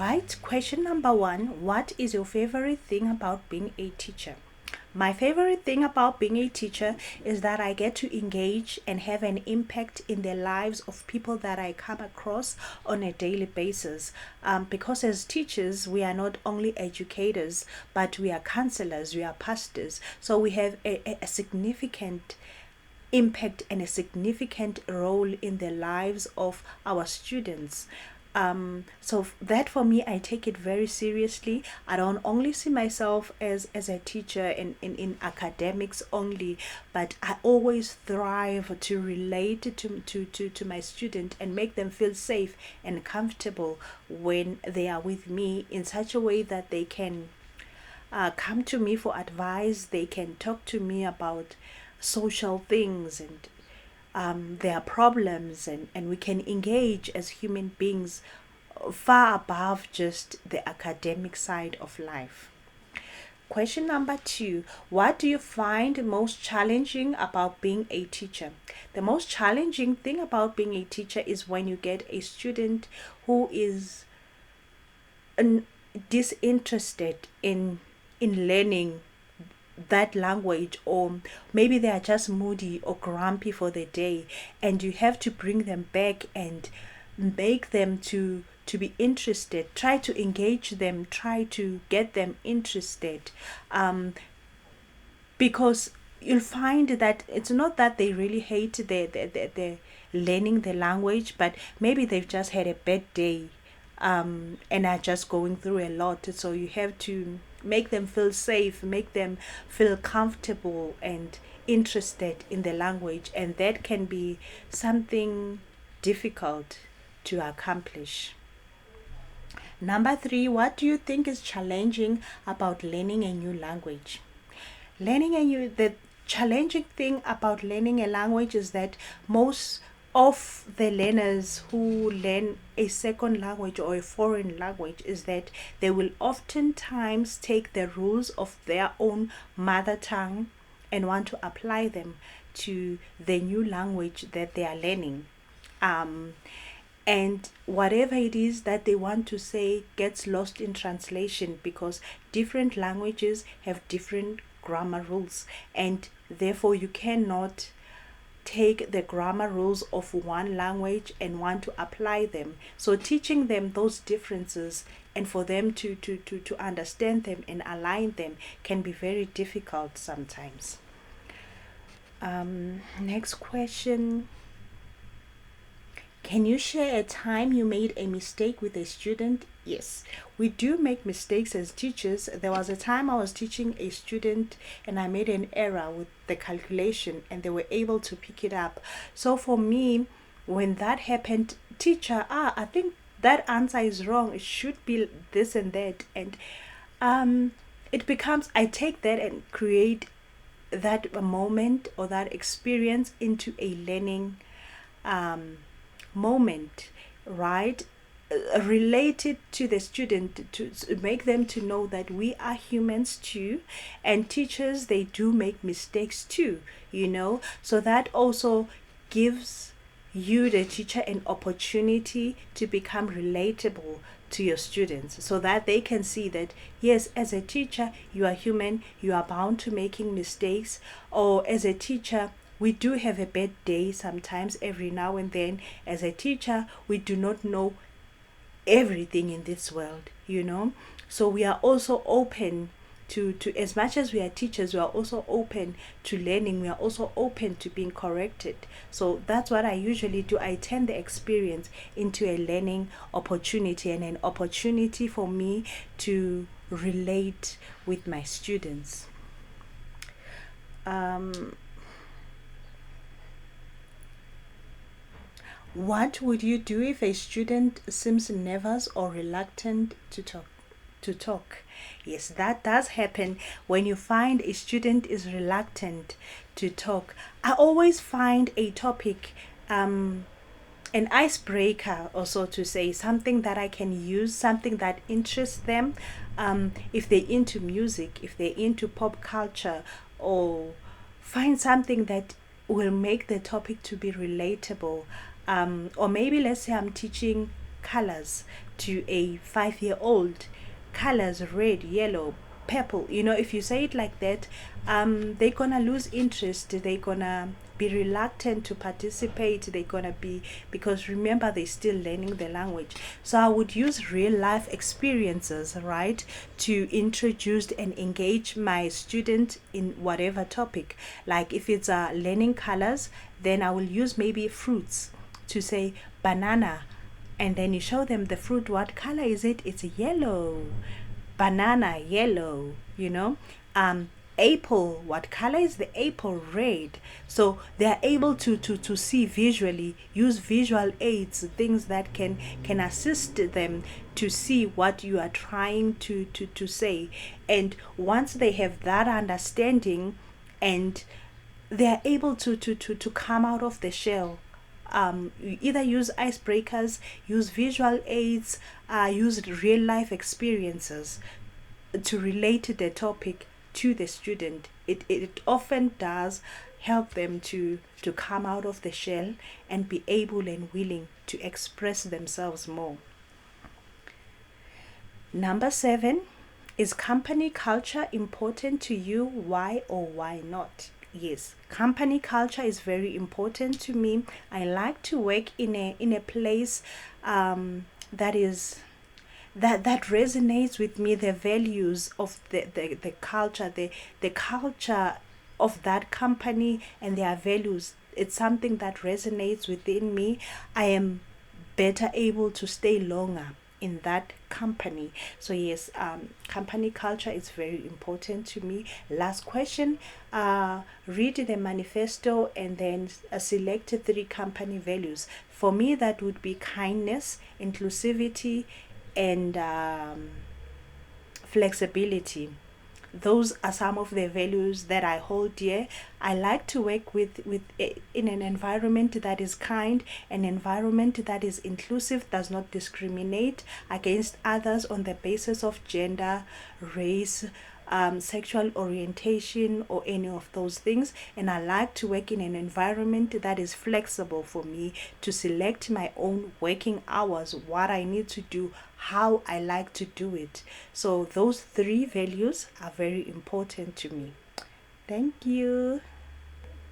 right, question number one: what is your favorite thing about being a teacher? My favorite thing about being a teacher is that I get to engage and have an impact in the lives of people that I come across on a daily basis. Because as teachers, we are not only educators, but we are counselors, we are pastors. So we have a significant impact and a significant role in the lives of our students. So that for me, I take it very seriously. I don't only see myself as a teacher in academics only, but I always thrive to relate to my student and make them feel safe and comfortable when they are with me, in such a way that they can come to me for advice. They can talk to me about social things and their problems, and we can engage as human beings far above just the academic side of life. Question number two: what do you find most challenging about being a teacher? The most challenging thing about being a teacher is when you get a student who is disinterested in learning that language, or maybe they are just moody or grumpy for the day, and you have to bring them back and make them to be interested, try to engage them, try to get them interested, because you'll find that it's not that they really hate the learning the language, but maybe they've just had a bad day, and are just going through a lot. So you have to make them feel safe, make them feel comfortable and interested in the language, and that can be something difficult to accomplish. Number three: what do you think is challenging about learning a new language? The challenging thing about learning a language is that most of the learners who learn a second language or a foreign language is that they will oftentimes take the rules of their own mother tongue and want to apply them to the new language that they are learning. And whatever it is that they want to say gets lost in translation, because different languages have different grammar rules, and therefore you cannot take the grammar rules of one language and want to apply them. So teaching them those differences and for them to understand them and align them can be very difficult sometimes. Next question: can you share a time you made a mistake with a student? Yes, we do make mistakes as teachers. There was a time I was teaching a student and I made an error with the calculation, and they were able to pick it up. So for me, when that happened, teacher, I think that answer is wrong. It should be this and that. And it becomes, I take that and create that moment or that experience into a learning moment, right? Related to the student, to make them to know that we are humans too, and teachers, they do make mistakes too, so that also gives you, the teacher, an opportunity to become relatable to your students, so that they can see that yes, as a teacher, you are human, you are bound to making mistakes, or as a teacher, we do have a bad day sometimes, every now and then. As a teacher, we do not know everything in this world. So we are also open to as much as we are teachers, we are also open to learning, we are also open to being corrected. So that's what I usually do. I turn the experience into a learning opportunity and an opportunity for me to relate with my students. What would you do if a student seems nervous or reluctant to talk? Yes, that does happen. When you find a student is reluctant to talk, I always find a topic, an icebreaker, also, to say something that I can use, something that interests them. If they're into music, if they're into pop culture, or find something that will make the topic to be relatable. Or maybe let's say I'm teaching colors to a 5-year-old, colors red, yellow, purple, if you say it like that, they're gonna lose interest, they're gonna be reluctant to participate, they're gonna be, because remember, they're still learning the language. So I would use real life experiences, right, to introduce and engage my student in whatever topic. Like if it's learning colors, then I will use maybe fruits, to say banana, and then you show them the fruit. What color is it? It's yellow. Banana, yellow. Apple, what color is the apple? Red. So they are able to see visually, use visual aids, things that can assist them to see what you are trying to say. And once they have that understanding, and they are able to come out of the shell, you either use icebreakers, use visual aids, use real life experiences to relate the topic to the student. It often does help them to come out of the shell and be able and willing to express themselves more. Number 7, is company culture important to you? Why or why not? Yes, company culture is very important to me. I like to work in a place that is that resonates with me, the values of the culture, the culture of that company and their values. It's something that resonates within me. I am better able to stay longer in that company. So yes, company culture is very important to me. Last question, read the manifesto and then select 3 company values. For me, that would be kindness, inclusivity, and flexibility. Those are some of the values that I hold dear. I like to work in an environment that is kind, an environment that is inclusive, does not discriminate against others on the basis of gender, race, sexual orientation, or any of those things. And I like to work in an environment that is flexible for me to select my own working hours, what I need to do, how I like to do it. So those 3 values are very important to me. Thank you.